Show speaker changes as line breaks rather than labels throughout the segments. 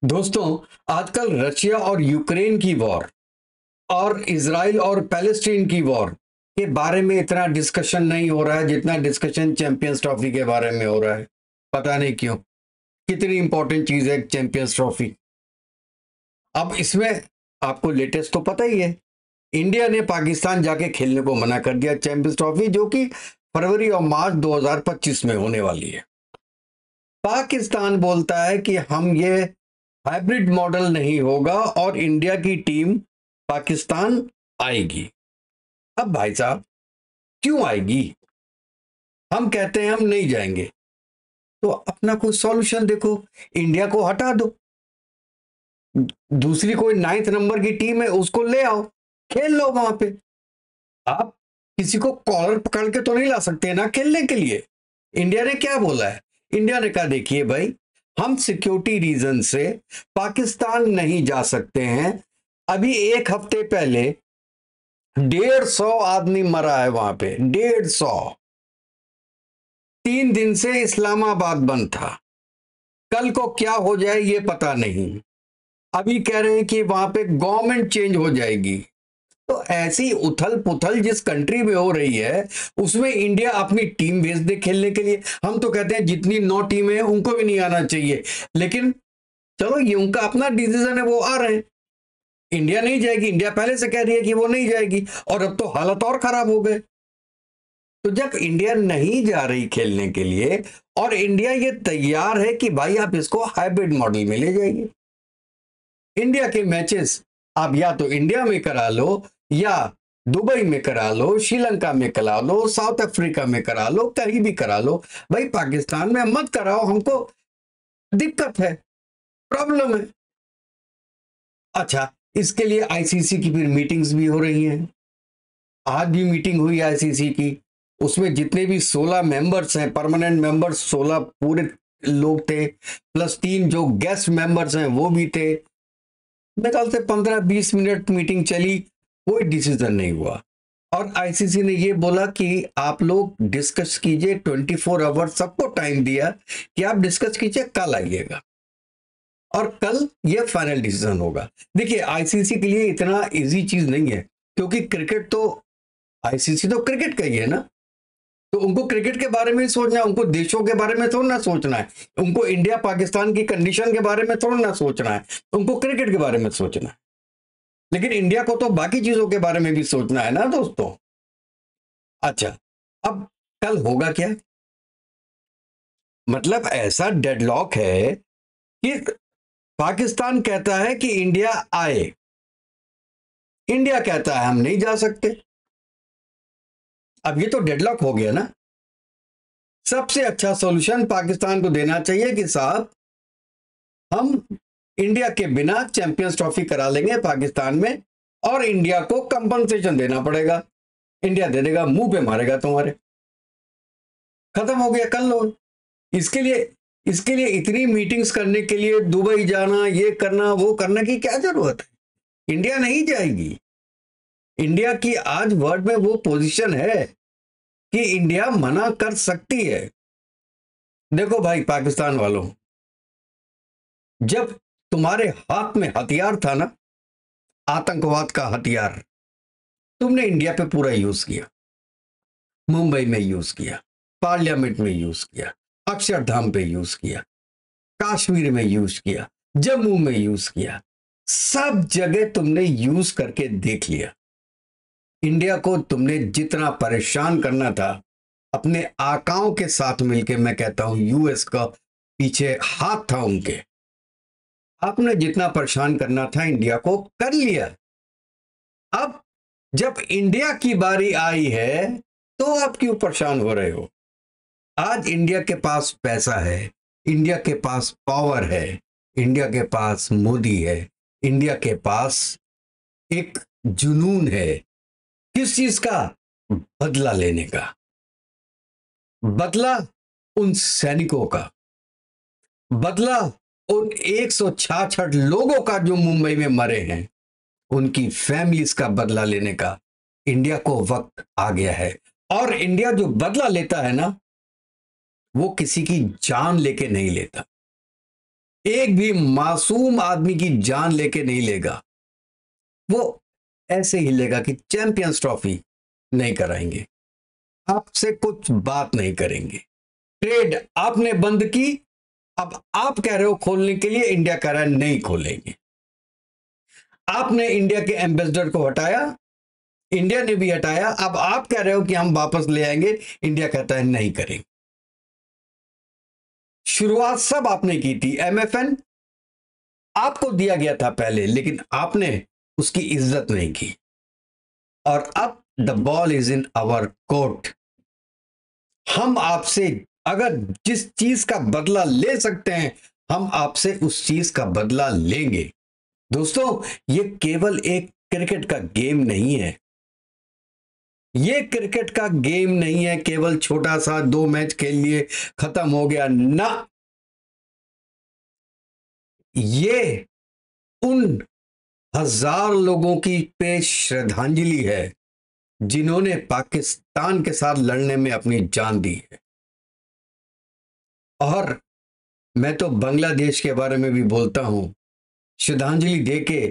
दोस्तों, आजकल रशिया और यूक्रेन की वॉर और इजराइल और पैलेस्टीन की वॉर के बारे में इतना डिस्कशन नहीं हो रहा है जितना डिस्कशन चैंपियंस ट्रॉफी के बारे में हो रहा है। पता नहीं क्यों। कितनी इंपॉर्टेंट चीज है चैंपियंस ट्रॉफी। अब इसमें आपको लेटेस्ट तो पता ही है, इंडिया ने पाकिस्तान जाके खेलने को मना कर दिया चैंपियंस ट्रॉफी, जो कि फरवरी और मार्च 2025 में होने वाली है। पाकिस्तान बोलता है कि हम ये हाइब्रिड मॉडल नहीं होगा और इंडिया की टीम पाकिस्तान आएगी। अब भाई साहब, क्यों आएगी? हम कहते हैं हम नहीं जाएंगे, तो अपना कोई सॉल्यूशन देखो। इंडिया को हटा दो, दूसरी कोई 9th नंबर की टीम है उसको ले आओ, खेल लो वहां पे। आप किसी को कॉलर पकड़ के तो नहीं ला सकते ना खेलने के लिए। इंडिया ने क्या बोला है? इंडिया ने कहा देखिए भाई, हम सिक्योरिटी रीजन से पाकिस्तान नहीं जा सकते हैं। अभी एक हफ्ते पहले 150 आदमी मरा है वहां पे, 150। 3 दिन से इस्लामाबाद बंद था। कल को क्या हो जाए ये पता नहीं। अभी कह रहे हैं कि वहां पे गवर्नमेंट चेंज हो जाएगी। तो ऐसी उथल पुथल जिस कंट्री में हो रही है, उसमें इंडिया अपनी टीम भेज दे खेलने के लिए। हम तो कहते हैं जितनी 9 टीमें हैं उनको भी नहीं आना चाहिए, लेकिन चलो ये उनका अपना डिसीजन है, वो आ रहे हैं। इंडिया नहीं जाएगी, इंडिया पहले से कह रही है कि वो नहीं जाएगी, और अब तो हालत और खराब हो गए। तो जब इंडिया नहीं जा रही खेलने के लिए और इंडिया ये तैयार है कि भाई आप इसको हाइब्रिड मॉडल में ले जाइए, इंडिया के मैचेस आप या तो इंडिया में करा लो, या दुबई में करा लो, श्रीलंका में करा लो, साउथ अफ्रीका में करा लो, कहीं भी करा लो। भाई पाकिस्तान में मत कराओ, हमको दिक्कत है, प्रॉब्लम है। अच्छा, इसके लिए आईसीसी की फिर मीटिंग्स भी हो रही हैं। आज भी मीटिंग हुई आईसीसी की, उसमें जितने भी 16 मेंबर्स हैं, परमानेंट मेंबर्स 16 पूरे लोग थे, प्लस 3 जो गेस्ट मेंबर्स हैं वो भी थे। मेरे ख्याल से 15-20 मिनट मीटिंग चली, कोई डिसीजन नहीं हुआ। और आईसीसी ने ये बोला कि आप लोग डिस्कस कीजिए, 24 आवर सबको टाइम दिया कि आप डिस्कस कीजिए, कल आइएगा और कल ये फाइनल डिसीजन होगा। देखिए, आईसीसी के लिए इतना इजी चीज नहीं है, क्योंकि क्रिकेट तो, आईसीसी तो क्रिकेट का ही है ना, तो उनको क्रिकेट के बारे में ही सोचना है, उनको देशों के बारे में थोड़ा ना सोचना है, उनको इंडिया पाकिस्तान की कंडीशन के बारे में थोड़ा ना सोचना है, उनको क्रिकेट के बारे में सोचना है। लेकिन इंडिया को तो बाकी चीजों के बारे में भी सोचना है ना दोस्तों। अच्छा, अब कल होगा क्या? मतलब ऐसा डेडलॉक है कि पाकिस्तान कहता है कि इंडिया आए, इंडिया कहता है हम नहीं जा सकते। अब ये तो डेडलॉक हो गया ना। सबसे अच्छा सॉल्यूशन पाकिस्तान को देना चाहिए कि साहब, हम इंडिया के बिना चैंपियंस ट्रॉफी करा लेंगे पाकिस्तान में, और इंडिया को कंपनसेशन देना पड़ेगा। इंडिया दे देगा, मुंह पे मारेगा तुम्हारे, खत्म हो गया, कर लो। इसके लिए इतनी मीटिंग्स करने के लिए दुबई जाना, ये करना वो करना की क्या जरूरत है? इंडिया नहीं जाएगी। इंडिया की आज वर्ल्ड में वो पोजीशन है कि इंडिया मना कर सकती है। देखो भाई पाकिस्तान वालों, जब तुम्हारे हाथ में हथियार था ना, आतंकवाद का हथियार, तुमने इंडिया पे पूरा यूज किया, मुंबई में यूज किया, पार्लियामेंट में यूज किया, अक्षरधाम पे यूज किया, कश्मीर में यूज किया, जम्मू में यूज किया, सब जगह तुमने यूज करके देख लिया। इंडिया को तुमने जितना परेशान करना था, अपने आकाओं के साथ मिलकर, मैं कहता हूं यूएस का पीछे हाथ था उनके, आपने जितना परेशान करना था इंडिया को कर लिया। अब जब इंडिया की बारी आई है, तो आप क्यों परेशान हो रहे हो? आज इंडिया के पास पैसा है, इंडिया के पास पावर है, इंडिया के पास मोदी है, इंडिया के पास एक जुनून है। किस चीज का? बदला लेने का। बदला उन सैनिकों का, बदला उन 166 लोगों का जो मुंबई में मरे हैं, उनकी फैमिलीज का बदला लेने का इंडिया को वक्त आ गया है। और इंडिया जो बदला लेता है ना, वो किसी की जान लेके नहीं लेता। एक भी मासूम आदमी की जान लेके नहीं लेगा। वो ऐसे ही लेगा कि चैंपियंस ट्रॉफी नहीं कराएंगे, आपसे कुछ बात नहीं करेंगे। ट्रेड आपने बंद की, अब आप कह रहे हो खोलने के लिए, इंडिया कह रहा है नहीं खोलेंगे। आपने इंडिया के एम्बेसडर को हटाया, इंडिया ने भी हटाया, अब आप कह रहे हो कि हम वापस ले आएंगे, इंडिया कहता है नहीं करेंगे। शुरुआत सब आपने की थी, एमएफएन आपको दिया गया था पहले, लेकिन आपने उसकी इज्जत नहीं की। और अब the ball is in our court. हम आपसे अगर जिस चीज का बदला ले सकते हैं, हम आपसे उस चीज का बदला लेंगे। दोस्तों, ये केवल एक क्रिकेट का गेम नहीं है। ये क्रिकेट का गेम नहीं है केवल छोटा सा 2 मैच खेल लिए खत्म हो गया ना। ये उन हजार लोगों की पेश श्रद्धांजलि है जिन्होंने पाकिस्तान के साथ लड़ने में अपनी जान दी है। और मैं तो बांग्लादेश के बारे में भी बोलता हूं, श्रद्धांजलि देके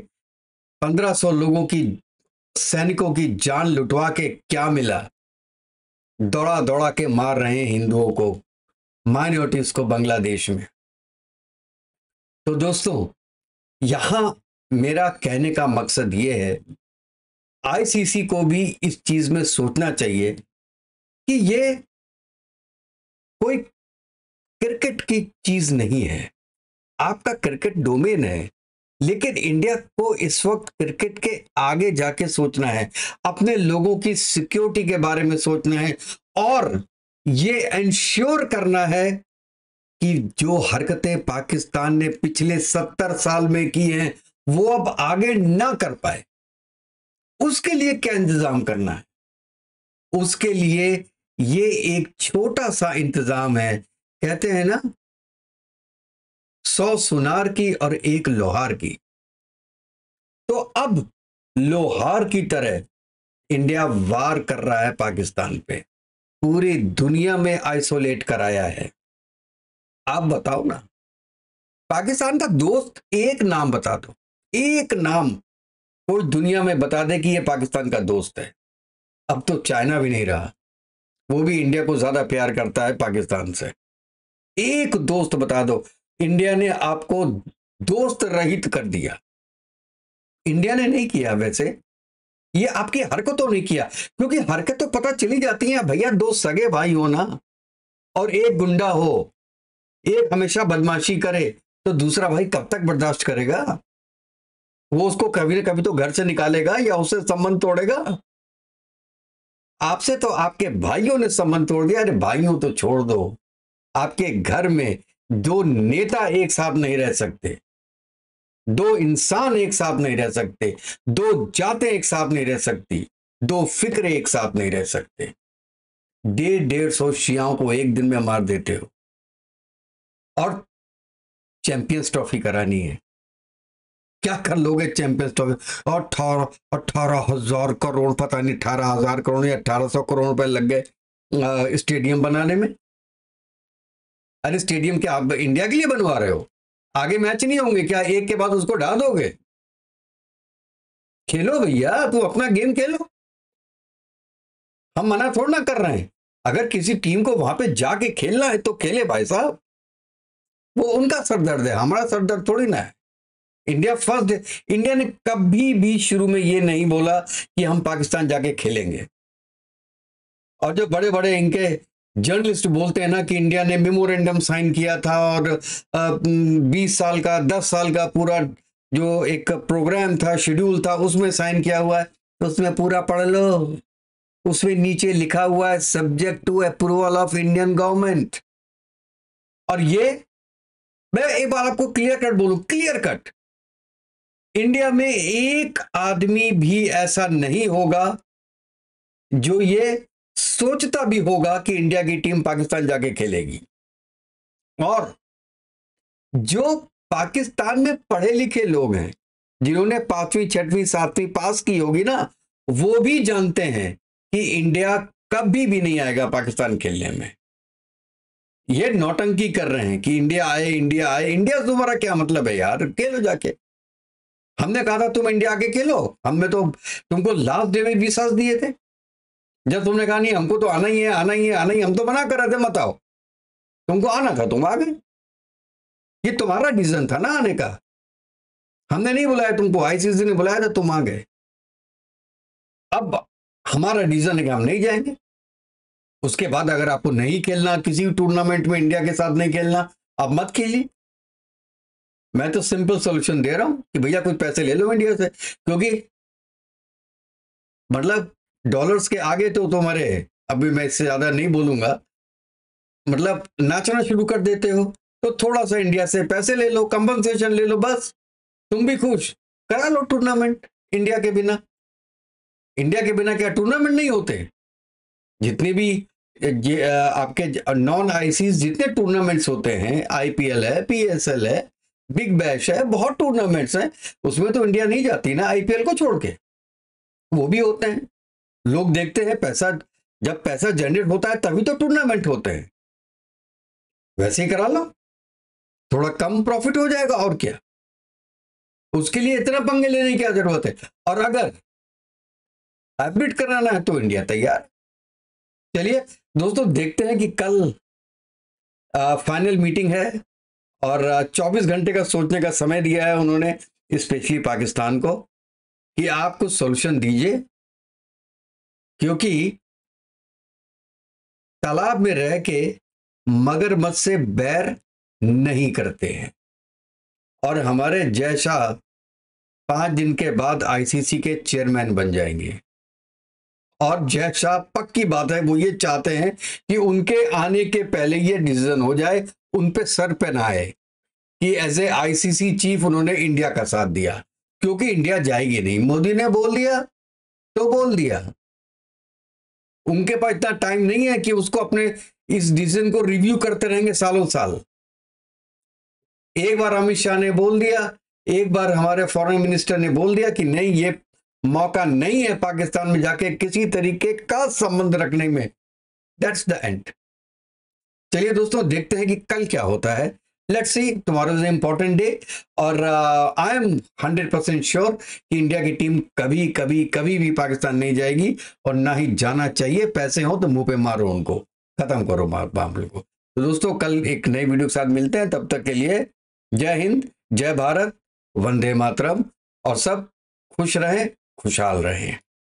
1500 लोगों की, सैनिकों की जान लुटवा के क्या मिला? दौड़ा दौड़ा के मार रहे हैं हिंदुओं को, माइनॉरिटीज को बांग्लादेश में। तो दोस्तों, यहां मेरा कहने का मकसद यह है, आईसीसी को भी इस चीज में सोचना चाहिए कि ये कोई क्रिकेट की चीज नहीं है। आपका क्रिकेट डोमेन है, लेकिन इंडिया को इस वक्त क्रिकेट के आगे जाके सोचना है, अपने लोगों की सिक्योरिटी के बारे में सोचना है, और ये इंश्योर करना है कि जो हरकतें पाकिस्तान ने पिछले 70 साल में की हैं, वो अब आगे ना कर पाए। उसके लिए क्या इंतजाम करना है? उसके लिए ये एक छोटा सा इंतजाम है। कहते हैं ना, 100 सुनार की और 1 लोहार की। तो अब लोहार की तरह इंडिया वार कर रहा है पाकिस्तान पे, पूरी दुनिया में आइसोलेट कराया है। आप बताओ ना, पाकिस्तान का दोस्त एक नाम बता दो, एक नाम कोई दुनिया में बता दे कि ये पाकिस्तान का दोस्त है। अब तो चाइना भी नहीं रहा, वो भी इंडिया को ज्यादा प्यार करता है पाकिस्तान से। एक दोस्त बता दो। इंडिया ने आपको दोस्त रहित कर दिया। इंडिया ने नहीं किया, वैसे ये आपकी हरकतों नहीं किया, क्योंकि हरकत तो पता चली जाती है भैया। 2 सगे भाई हो ना, और एक गुंडा हो, एक हमेशा बदमाशी करे, तो दूसरा भाई कब तक बर्दाश्त करेगा? वो उसको कभी ना कभी तो घर से निकालेगा या उससे संबंध तोड़ेगा। आपसे तो आपके भाइयों ने संबंध तोड़ दिया। अरे भाइयों तो छोड़ दो, आपके घर में 2 नेता एक साथ नहीं रह सकते, 2 इंसान एक साथ नहीं रह सकते, 2 जातें एक साथ नहीं रह सकती, 2 फिक्र एक साथ नहीं रह सकते। 150 शियाओं को एक दिन में मार देते हो, और चैंपियंस ट्रॉफी करानी है। क्या कर लोगे चैंपियंस ट्रॉफी? और 18,000 करोड़, पता नहीं 18,000 करोड़ या 1800 करोड़ रुपए लग गए स्टेडियम बनाने में। अरे स्टेडियम क्या आप इंडिया के लिए बनवा रहे हो? आगे मैच नहीं होंगे क्या? एक के बाद उसको ढा दोगे? खेलो भैया, तू अपना गेम खेलो, हम मना थोड़ा ना कर रहे हैं। अगर किसी टीम को वहां पे जाके खेलना है तो खेले भाई साहब, वो उनका सरदर्द है, हमारा सरदर्द थोड़ी ना है। इंडिया फर्स्ट है। इंडिया ने कभी भी शुरू में ये नहीं बोला कि हम पाकिस्तान जाके खेलेंगे। और जो बड़े बड़े इनके जर्नलिस्ट बोलते हैं ना कि इंडिया ने मेमोरेंडम साइन किया था और 20 साल का 10 साल का पूरा जो एक प्रोग्राम था, शेड्यूल था, उसमें साइन किया हुआ है, तो उसमें पूरा पढ़ लो। उसमें नीचे लिखा हुआ है subject to approval of Indian government. और ये मैं एक बार आपको क्लियर कट बोलूं, क्लियर कट, इंडिया में एक आदमी भी ऐसा नहीं होगा जो ये सोचता भी होगा कि इंडिया की टीम पाकिस्तान जाके खेलेगी। और जो पाकिस्तान में पढ़े लिखे लोग हैं, जिन्होंने 5वीं 6वीं 7वीं पास की होगी ना, वो भी जानते हैं कि इंडिया कभी भी नहीं आएगा पाकिस्तान खेलने में। ये नौटंकी कर रहे हैं कि इंडिया आए, इंडिया आए। इंडिया से तुम्हारा क्या मतलब है यार? खेलो जाके। हमने कहा था तुम इंडिया आके खेलो, हमने तो तुमको लास्ट डे में विश्वास दिए थे। जब तुमने कहा नहीं हमको तो आना ही है, आना ही है, आना ही, हम तो मना कर रहे थे मत आओ, तुमको आना था तुम आ गए। ये तुम्हारा डिसीजन था ना आने का, हमने नहीं बुलाया तुमको, आईसीसी ने बुलाया था, तुम आ गए। अब हमारा डिसीजन है कि हम नहीं जाएंगे। उसके बाद अगर आपको नहीं खेलना, किसी टूर्नामेंट में इंडिया के साथ नहीं खेलना, आप मत खेलिए। मैं तो सिंपल सॉल्यूशन दे रहा हूं कि भैया कुछ पैसे ले लो इंडिया से, क्योंकि मतलब डॉलर्स के आगे तो तुम्हारे, अभी मैं इससे ज्यादा नहीं बोलूंगा, मतलब नाचना शुरू कर देते हो। तो थोड़ा सा इंडिया से पैसे ले लो, कंपनसेशन ले लो, बस तुम भी खुश, करा लो टूर्नामेंट इंडिया के बिना। इंडिया के बिना क्या टूर्नामेंट नहीं होते? जितने भी आपके नॉन आईसीज जितने टूर्नामेंट्स होते हैं, आईपीएल है, पीएसएल है, बिग बैश है, बहुत टूर्नामेंट्स हैं, उसमें तो इंडिया नहीं जाती ना, आईपीएल को छोड़ के। वो भी होते हैं, लोग देखते हैं, पैसा जब पैसा जनरेट होता है तभी तो टूर्नामेंट होते हैं। वैसे ही करा लो, थोड़ा कम प्रॉफिट हो जाएगा और क्या, उसके लिए इतना पंगे लेने की क्या जरूरत है। और अगर हाइब्रिड कराना है तो इंडिया तैयार। चलिए दोस्तों, देखते हैं कि कल फाइनल मीटिंग है और 24 घंटे का सोचने का समय दिया है उन्होंने, स्पेशली पाकिस्तान को, कि आप कुछ सॉल्यूशन दीजिए, क्योंकि तालाब में रह के मगरमच्छ से बैर नहीं करते हैं। और हमारे जय शाह 5 दिन के बाद आईसीसी के चेयरमैन बन जाएंगे। और जय शाह पक्की बात है, वो ये चाहते हैं कि उनके आने के पहले ये डिसीजन हो जाए, उन पे सर पे ना आए कि एज ए आईसीसी चीफ उन्होंने इंडिया का साथ दिया, क्योंकि इंडिया जाएगी नहीं। मोदी ने बोल दिया तो बोल दिया, उनके पास इतना टाइम नहीं है कि उसको अपने इस डिसीजन को रिव्यू करते रहेंगे सालों साल। एक बार अमित शाह ने बोल दिया, एक बार हमारे फॉरेन मिनिस्टर ने बोल दिया कि नहीं, ये मौका नहीं है पाकिस्तान में जाके किसी तरीके का संबंध रखने में, दैट्स द एंड। चलिए दोस्तों, देखते हैं कि कल क्या होता है। Let's see, tomorrow is important day, और आई एम 100% श्योर कि इंडिया की टीम कभी कभी कभी भी पाकिस्तान नहीं जाएगी, और ना ही जाना चाहिए। पैसे हो तो मुंह पे मारो उनको, खत्म करो मामले को। तो दोस्तों, कल एक नई वीडियो के साथ मिलते हैं, तब तक के लिए जय हिंद, जय भारत, वंदे मातरम, और सब खुश रहें, खुशहाल रहें।